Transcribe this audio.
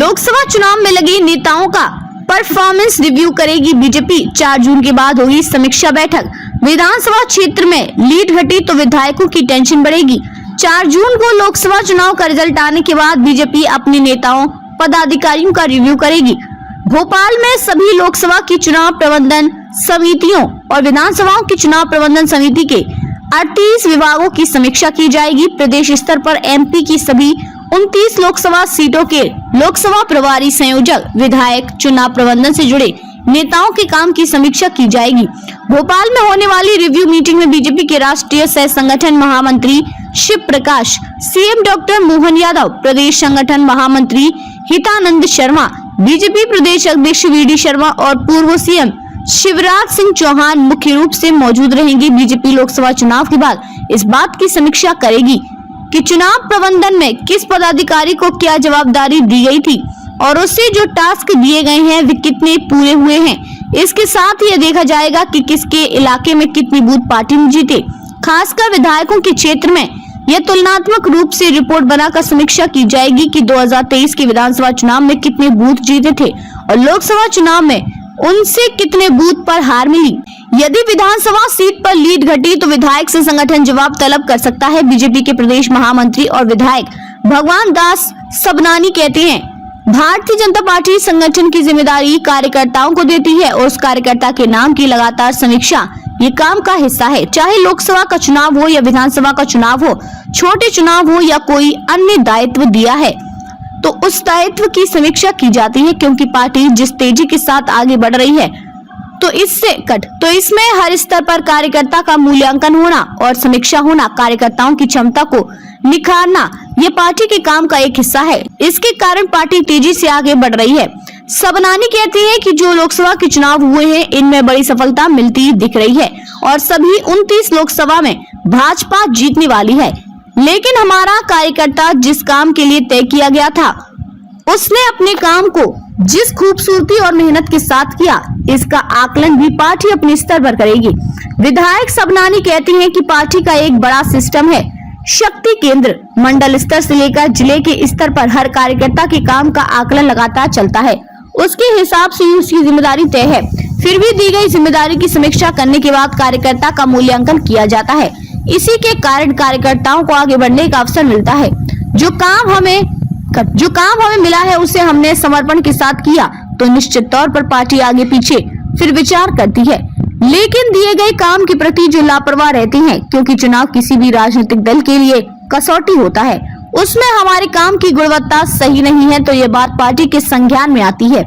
लोकसभा चुनाव में लगे नेताओं का परफॉर्मेंस रिव्यू करेगी बीजेपी। 4 जून के बाद होगी समीक्षा बैठक। विधानसभा क्षेत्र में लीड घटी तो विधायकों की टेंशन बढ़ेगी। 4 जून को लोकसभा चुनाव का रिजल्ट आने के बाद बीजेपी अपने नेताओं पदाधिकारियों का रिव्यू करेगी। भोपाल में सभी लोकसभा की चुनाव प्रबंधन समितियों और विधानसभाओं की चुनाव प्रबंधन समिति के 38 विभागों की समीक्षा की जाएगी। प्रदेश स्तर पर एमपी की सभी 29 लोकसभा सीटों के लोकसभा प्रभारी संयोजक विधायक चुनाव प्रबंधन से जुड़े नेताओं के काम की समीक्षा की जाएगी। भोपाल में होने वाली रिव्यू मीटिंग में बीजेपी के राष्ट्रीय सह संगठन महामंत्री शिव प्रकाश, सीएम डॉक्टर मोहन यादव, प्रदेश संगठन महामंत्री हितानंद शर्मा, बीजेपी प्रदेश अध्यक्ष वीडी शर्मा और पूर्व सीएम शिवराज सिंह चौहान मुख्य रूप से मौजूद रहेंगे। बीजेपी लोकसभा चुनाव के बाद इस बात की समीक्षा करेगी कि चुनाव प्रबंधन में किस पदाधिकारी को क्या जवाबदारी दी गई थी और उससे जो टास्क दिए गए हैं वे कितने पूरे हुए हैं। इसके साथ ही यह देखा जाएगा कि किसके इलाके में कितनी बूथ पार्टी ने जीते। खासकर विधायकों के क्षेत्र में यह तुलनात्मक रूप से रिपोर्ट बनाकर समीक्षा की जाएगी कि 2023 के विधानसभा चुनाव में कितने बूथ जीते थे और लोकसभा चुनाव में उनसे कितने बूथ पर हार मिली। यदि विधानसभा सीट पर लीड घटी तो विधायक से संगठन जवाब तलब कर सकता है। बीजेपी के प्रदेश महामंत्री और विधायक भगवान दास सबनानी कहते हैं, भारतीय जनता पार्टी संगठन की जिम्मेदारी कार्यकर्ताओं को देती है और उस कार्यकर्ता के नाम की लगातार समीक्षा ये काम का हिस्सा है। चाहे लोकसभा का चुनाव हो या विधानसभा का चुनाव हो, छोटे चुनाव हो या कोई अन्य दायित्व दिया है तो उस दायित्व की समीक्षा की जाती है, क्योंकि पार्टी जिस तेजी के साथ आगे बढ़ रही है तो इसमें हर स्तर पर कार्यकर्ता का मूल्यांकन होना और समीक्षा होना, कार्यकर्ताओं की क्षमता को निखारना ये पार्टी के काम का एक हिस्सा है। इसके कारण पार्टी तेजी से आगे बढ़ रही है। सबनानी कहती है कि जो लोकसभा के चुनाव हुए हैं इनमें बड़ी सफलता मिलती दिख रही है और सभी 29 लोकसभा में भाजपा जीतने वाली है। लेकिन हमारा कार्यकर्ता जिस काम के लिए तय किया गया था उसने अपने काम को जिस खूबसूरती और मेहनत के साथ किया, इसका आकलन भी पार्टी अपने स्तर पर करेगी। विधायक सबनानी कहती हैं कि पार्टी का एक बड़ा सिस्टम है, शक्ति केंद्र मंडल स्तर से लेकर जिले के स्तर पर हर कार्यकर्ता के काम का आकलन लगातार चलता है, उसके हिसाब से ही उसकी जिम्मेदारी तय है। फिर भी दी गई जिम्मेदारी की समीक्षा करने के बाद कार्यकर्ता का मूल्यांकन किया जाता है। इसी के कारण कार्यकर्ताओं को आगे बढ़ने का अवसर मिलता है। जो काम हमें मिला है उसे हमने समर्पण के साथ किया तो निश्चित तौर पर पार्टी आगे पीछे फिर विचार करती है, लेकिन दिए गए काम के प्रति जो लापरवाह रहते हैं, क्योंकि चुनाव किसी भी राजनीतिक दल के लिए कसौटी होता है, उसमें हमारे काम की गुणवत्ता सही नहीं है तो ये बात पार्टी के संज्ञान में आती है।